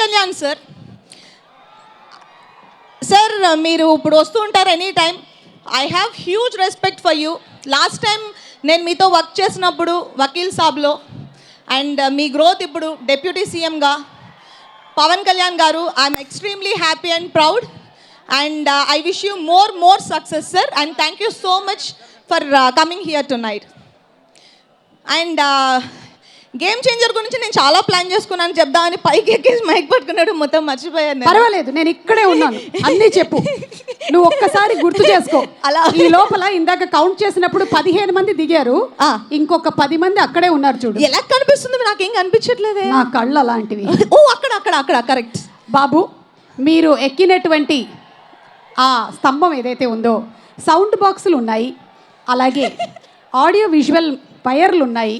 Kalyan sir. Sir మీరు ఇప్పుడు వస్తూ ఉంటారు any time. I have huge respect for you. Last time నేను మీతో వర్క్ చేసినప్పుడు వకీల్ సాబ్లో, అండ్ మీ గ్రోత్ ఇప్పుడు డెప్యూటీ సీఎంగా. పవన్ కళ్యాణ్ గారు, I'm extremely happy and proud, and I wish you more success sir, and thank you so much for coming here to night. And game changer గురించి నేను చాలా plan చేసుకున్నాను చెప్దామని, పైకి ఎక్కేసి మైక్ పట్టుకున్నాడు, మొత్తం మర్చిపోయాను. పర్వాలేదు, నేను ఇక్కడే ఉన్నాను, అన్నీ చెప్పు. నువ్వు ఒక్కసారి గుర్తు చేసుకో. అలా ఈ లోపల ఇందాక కౌంట్ చేసినప్పుడు 15 మంది దిగారు, ఇంకొక 10 మంది అక్కడే ఉన్నారు చూడు. ఎలా కనిపిస్తుంది? నాకేం కనిపించట్లేదే. నా కళ్ళు అలాంటివి. ఓ అక్కడ అక్కడ అక్కడ కరెక్ట్. బాబు, మీరు ఎక్కినటువంటి ఆ స్తంభం ఏదైతే ఉందో, సౌండ్ బాక్సులు ఉన్నాయి, అలాగే ఆడియో విజువల్ వైర్లు ఉన్నాయి.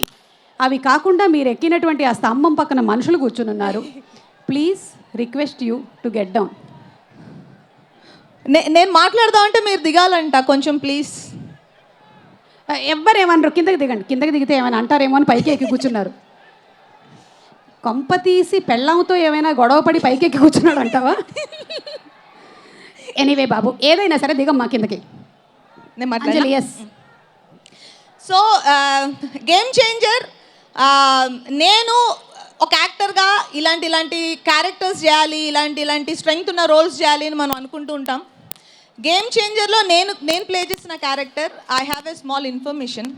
అవి కాకుండా మీరు ఎక్కినటువంటి ఆ స్తంభం పక్కన మనుషులు కూర్చుని ఉన్నారు. Please request you to get down. నేను మాట్లాడదాం అంటే మీరు దిగాలంట కొంచెం ప్లీజ్. ఎవ్వరేమన్నారు, కిందకి దిగండి. కిందకి దిగితే ఏమైనా అంటారేమో అని పైకి ఎక్కి కూర్చున్నారు. కొంప తీసి పెళ్ళంతో ఏమైనా గొడవపడి పైకి ఎక్కి కూర్చున్నాడు అంటావా? ఎనీవే బాబు, ఏదైనా సరే దిగమ్మా కిందకి. నేను ఎస్. సో గేమ్ చేంజర్, నేను ఒక యాక్టర్గా ఇలాంటి క్యారెక్టర్స్ చేయాలి, ఇలాంటి స్ట్రెంగ్త్ ఉన్న రోల్స్ చేయాలి అని మనం అనుకుంటూ ఉంటాం. గేమ్ చేంజర్లో నేను ప్లే చేసిన character, I have a small information.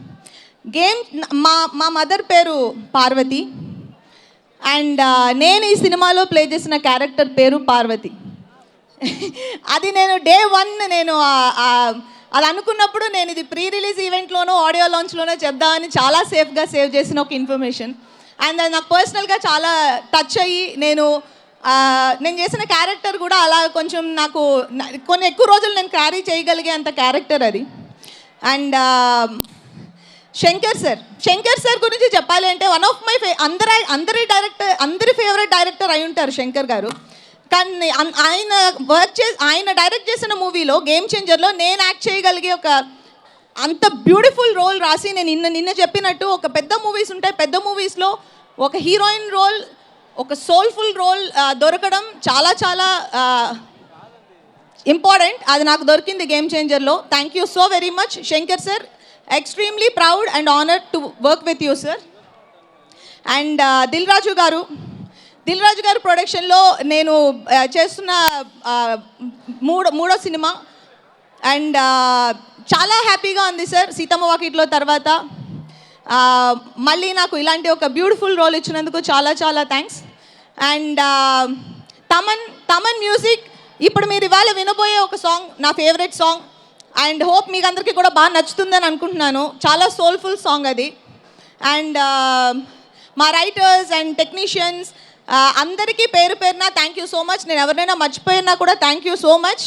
మా మదర్ పేరు పార్వతి, అండ్ నేను ఈ సినిమాలో ప్లే చేసిన క్యారెక్టర్ పేరు పార్వతి. అది నేను డే 1 నేను అది అనుకున్నప్పుడు నేను ఇది ప్రీ రిలీజ్ ఈవెంట్లోనో ఆడియో లాంచ్లోనో చెప్దామని చాలా సేఫ్గా సేవ్ చేసిన ఒక ఇన్ఫర్మేషన్. అండ్ అది నాకు పర్సనల్గా చాలా టచ్ అయ్యి నేను చేసిన క్యారెక్టర్ కూడా అలా కొంచెం నాకు కొన్ని ఎక్కువ రోజులు నేను క్యారీ చేయగలిగే అంత క్యారెక్టర్ అది. అండ్ శంకర్ సార్ గురించి చెప్పాలి అంటే వన్ ఆఫ్ మై అందరి ఫేవరెట్ డైరెక్టర్ అయి ఉంటారు శంకర్ గారు. కానీ ఆయన డైరెక్ట్ చేసిన మూవీలో గేమ్ చేంజర్లో నేను యాక్ట్ చేయగలిగే ఒక అంత బ్యూటిఫుల్ రోల్ రాసి, నేను నిన్న చెప్పినట్టు ఒక పెద్ద మూవీస్ ఉంటాయి, పెద్ద మూవీస్లో ఒక హీరోయిన్ రోల్, ఒక సోల్ఫుల్ రోల్ దొరకడం చాలా చాలా ఇంపార్టెంట్. అది నాకు దొరికింది గేమ్ చేంజర్లో. Thank you so very much Shankar sir. Extremely proud and honoured to work with you sir. And Dil Raju గారు ప్రొడక్షన్లో నేను చేస్తున్న మూడో సినిమా, అండ్ చాలా హ్యాపీగా ఉంది సార్. సీతమ్మ వాకిట్లో తర్వాత మళ్ళీ నాకు ఇలాంటి ఒక బ్యూటిఫుల్ రోల్ ఇచ్చినందుకు చాలా చాలా థ్యాంక్స్. అండ్ తమన్ మ్యూజిక్, ఇప్పుడు మీరు ఇవాళ వినబోయే ఒక సాంగ్ నా ఫేవరెట్ సాంగ్, అండ్ హోప్ మీకు అందరికీ కూడా బాగా నచ్చుతుందని అనుకుంటున్నాను. చాలా సోల్ఫుల్ సాంగ్ అది. అండ్ మా రైటర్స్ అండ్ టెక్నీషియన్స్ అందరికీ పేరున థ్యాంక్ యూ సో మచ్. నేను ఎవరినైనా మర్చిపోయినా కూడా థ్యాంక్ యూ సో మచ్.